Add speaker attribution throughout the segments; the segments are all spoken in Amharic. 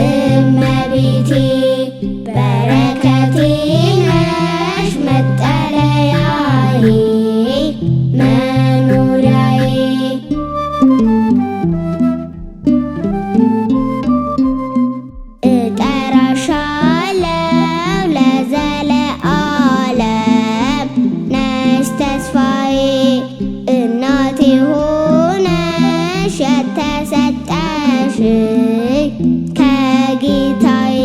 Speaker 1: እመቤቴ በረከቴ ነሽ መጠለያዬ መኖሪያዬ እጠራሻለሁ ለዘለዓለም ነሽ ተስፋዬ እናቴ ሆነሽ የተሰጠሽኝ ከጌታዬ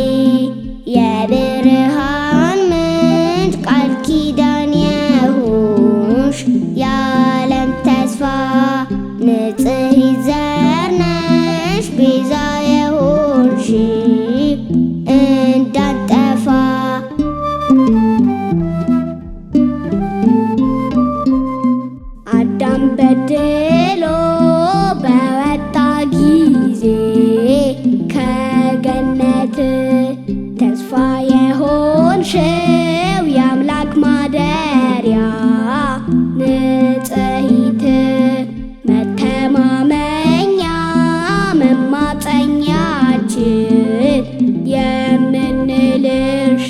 Speaker 1: የብርሃን ምንጭ ቃል ኪዳን የሆንሽ የዓለም ተስፋ ንጽሕት ዘር ነሽ ቤዛ የሆንሽ እንዳንጠፋ አዳም በድሎ በወጣ ጊዜ ከገነት ተስፋ የሆንሽው የአምላክ ማደሪያ ንጽሕት መተማመኛ መማፀኛችን የምንልሽ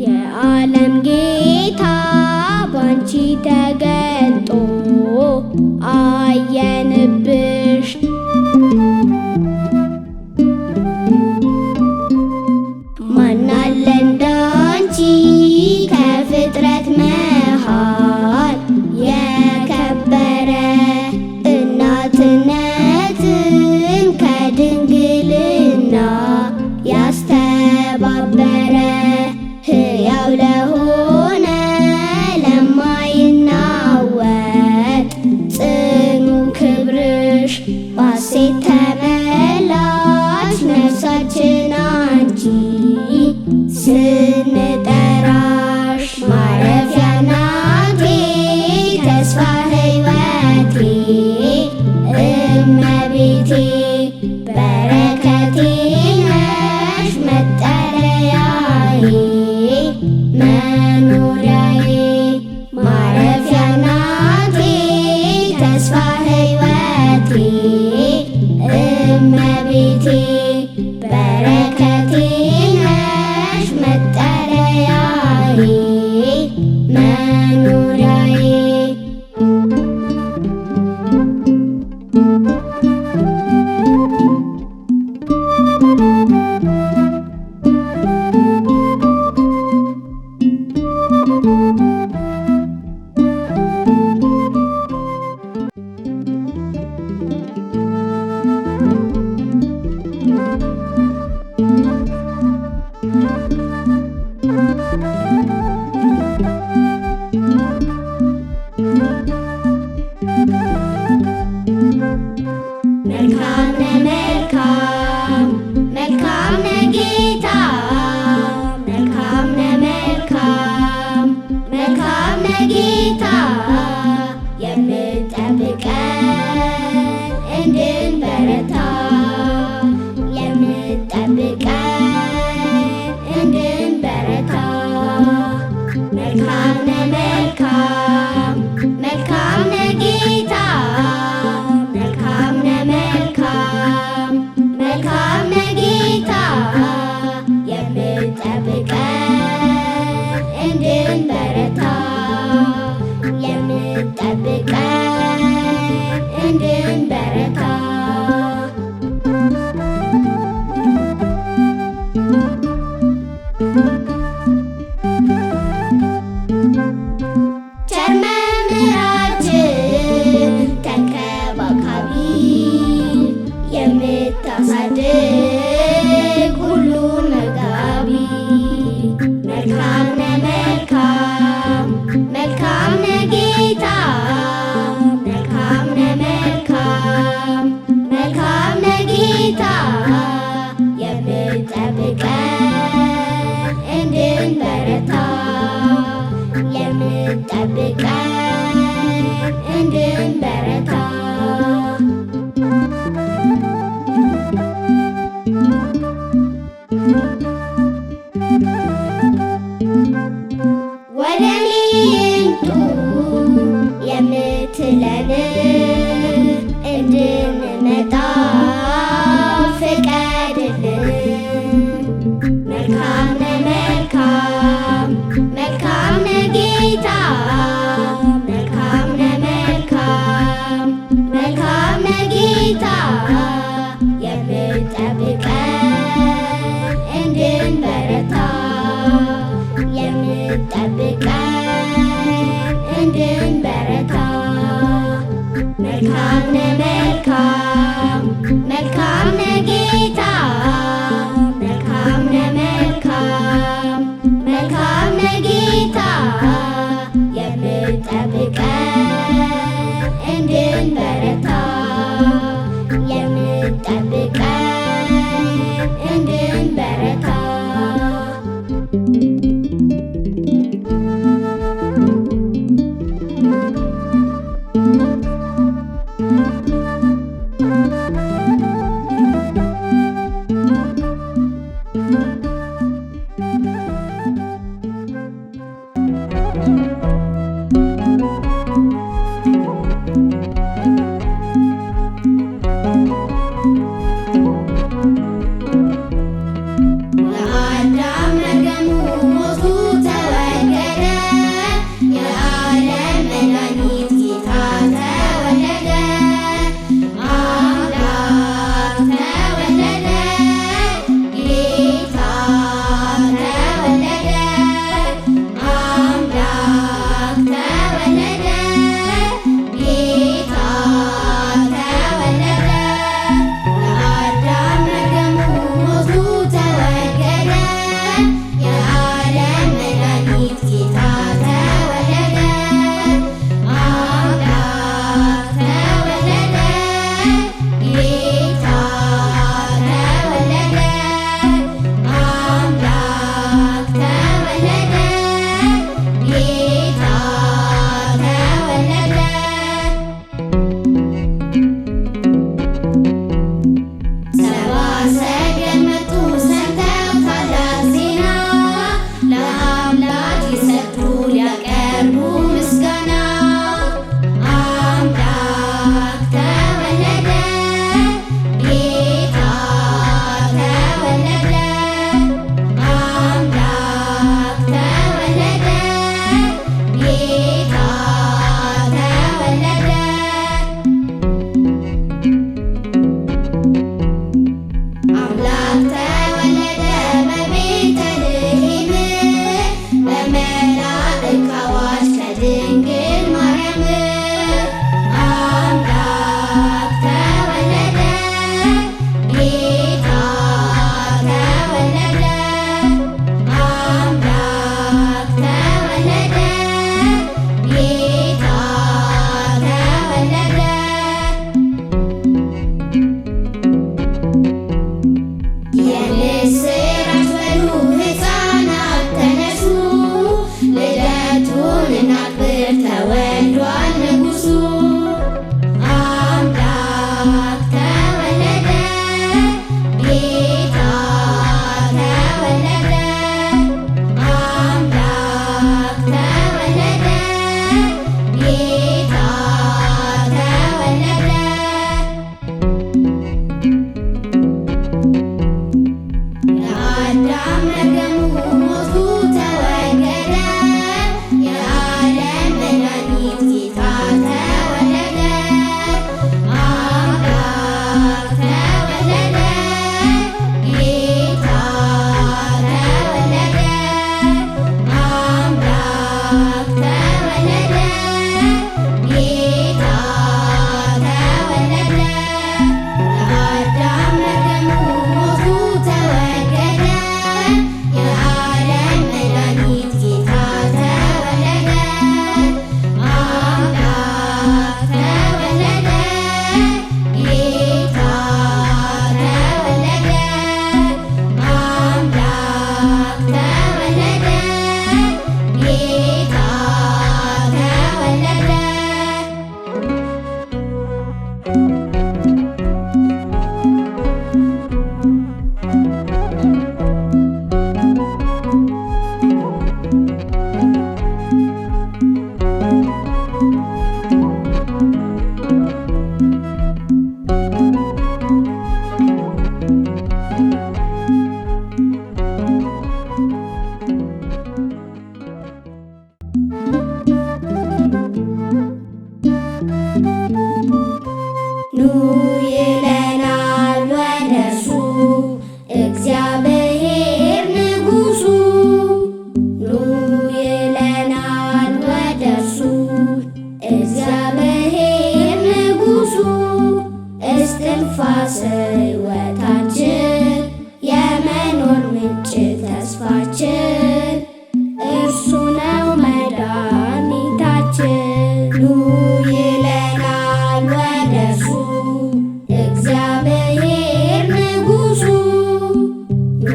Speaker 1: የዓለም ጌታ ባንቺ ተገልጦ አየንብሽ ማናለ እንዳንቺ ከፍጥረት መሃል የከበረ እናትነትን ከድንግልና ያስተባበረ ሕያው ለሆነ ለማይናወጥ ጽኑ ክብርሽ ባሴት ተመላች ነፍሳችን አንቺ ስንጠራሽ ማረፊያ ናቴ ተስፋ ሕይወቴ እመቤቴ በረከቴ ነሽ መጠለያዬ መኖሪያዬ ማረፊያ ናቴ ተስፋ ሕይወቴ እመቤቴ በረከቴ ነሽ መጠለያዬ መኖሪያዬ መልካም ነህ መልካም መልካም ነህ ጌታ መልካም ነህ መልካም መልካም ነህ ጌታ የምትጠብቀን እንድንበረታ የምትጠብቀን እንድንበረታ መልካም ነህ መልካም መልካም ነህ ጌታ መልካም ነህ መልካም መልካም ነህ ጌታ የምትጠብቀን እንድንበረታ የምትጠብቀን እንድንበረታ ቸር መምህራችን ተንከባካቢ የምታሳድግ ሁሉን መጋቢ መልካም ነህ መልካም መልካም ነህ ጌታ መልካም ነህ መልካም መልካም ነህ መልካም መልካም ነህ ጌታ መልካም ነህ መልካም መልካም ነህ ጌታ የምትጠብቀን እንድንበረታ የምትጠብቀን እንድንበረታ ለአዳም መርገሙ ሞቱ ተወገደ የዓለም መድኃኒት ጌታ ተወለደ አምላክ ተወለደ ጌታ ተወለደ አምላክ ተወለደ ጌታ ተወለደ ለአዳም መርገሙ ሞቱ ተወገደ የዓለም መድኃኒት ጌታ ተወለደ አምላክ ተወለደ ጌታ ተወለደ አምላክ ተወለደ ጌታ ተወለደ ሰብአ ሰገል መጡ ሰምተው ታላቅ ዜና ለአምላክ ሊሰግዱ ሊያቀርቡ ምስጋና አምላክ ተወለደ ጌታ ተወለደ አምላክ ተወለደ ጌታ ተወለደ አምላክ ተወለደ በቤተልሔም በመላእክት አዋጅ ከድንግል ማርያም አምላክ ተወለደ ጌታ ተወለደ አምላክ ተወለደ ጌታ ተወለደ የምስራች በሉ ሕፃናት ተነሱ ልደቱን እናክብር ተወልዷል ንጉሡ አምላክ ተወለደ ጌታ ተወለደ አምላክ ተወለደ ጌታ ተወለደ ለአዳም መርገሙ ሞቱ ተወገደ የዓለም መድኃኒት ጌታ ተወለደ አምላክ ተወለደ ጌታ ተወለደ አምላክ ተወለደ ጌታ ተወለደ ለአዳም መርገሙ ሞቱ ተወገደ የዓለም መድኃኒት ጌታ ተወለደ አምላክ ተወለደ ጌታ ተወለደ አምላክ ተወለደ ጌታ ተወለደ ኑ ይለናል ወደ እርሱ እግዚአብሔር ንጉሡ ኑ ይለናል ወደ እርሱ እግዚአብሔር ንጉሡ እስትንፋሰ ሕይወታችን የመኖር ምንጭ ተስፋችን እርሱ ነው መድኃኒታችን። ኑ ይለናል ወደርሱ እግዚአብሔር ንጉሡ። ኑ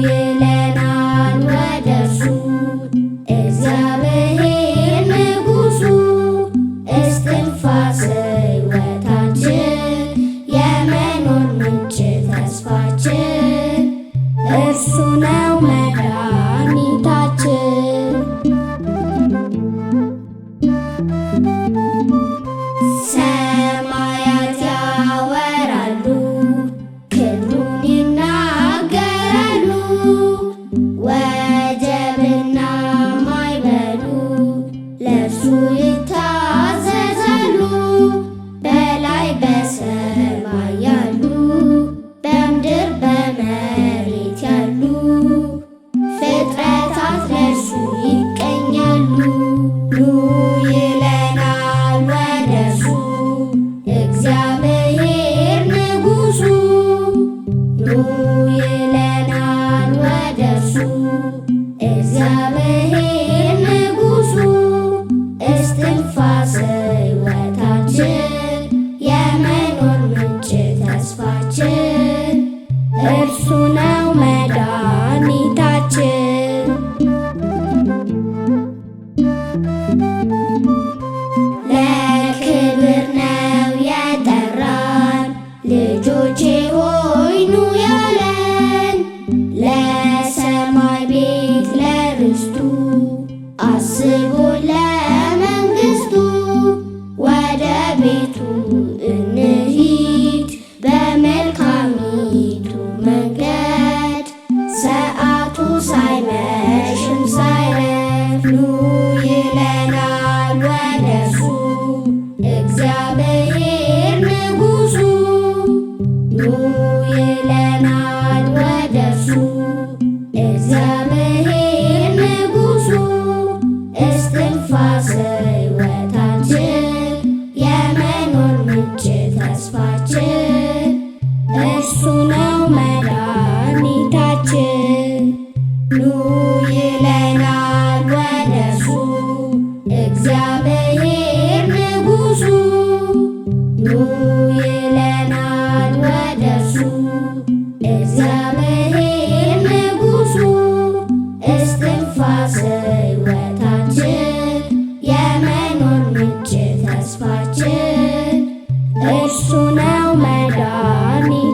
Speaker 1: ይለናል ወደርሱ እግዚአብሔር ንጉሡ። እስትንፋሰ ሕይወታችን የመኖር ምንጭ ተስፋችን እርሱ ነው መድኃኒታችን። ሰማያት ያወራሉ ክብሩን ይናገራሉ። ወጀብና ማዕበሉ ለእርሱ ይታዘዛሉ። በላይ በሰማይ ያሉ በምድር በመሬት ያሉ ፍጥረታት ለእርሱ ይቀኛሉ። ኑ ይለናል ወደርሱ እግዚአብሔር ንጉሡ። ኑ ይለናል ወደርሱ እግዚአብሔር ንጉሡ። እስትንፋሰ ሕይወታችን የመኖር ምንጭ ተስፋችን እርሱ ነው መድኃኒታችን። ለክብር ነው የጠራን ልጆቼ ሆይ ኑ ያለን። ለሰማይ ቤት ለርስቱ አስቦ ለመንግሥቱ ወደ ቤቱ እንሂድ በመልካሚቱ መንገድ ሰዓቱ ሳይመሽም ሳይረፍ። ኑ ይለናል ወደርሱ እግዚአብሔር ንጉሡ። ኑ ይለናል ወደርሱ እግዚአብሔር ንጉሡ። እስትንፋሰ ሕይወታችን የመኖር ምንጭ ተስፋችን እርሱ ነው መድኃኒታችን። ኑ ይለናል ወደርሱ እግዚአብሔር ንጉሡ። ኑ ይለናል ወደርሱ እግዚአብሔር ንጉሡ። እስትንፋሰ ሕይወታችን የመኖር ምንጭ ተስፋችን እርሱ ነው መድኃኒታችን።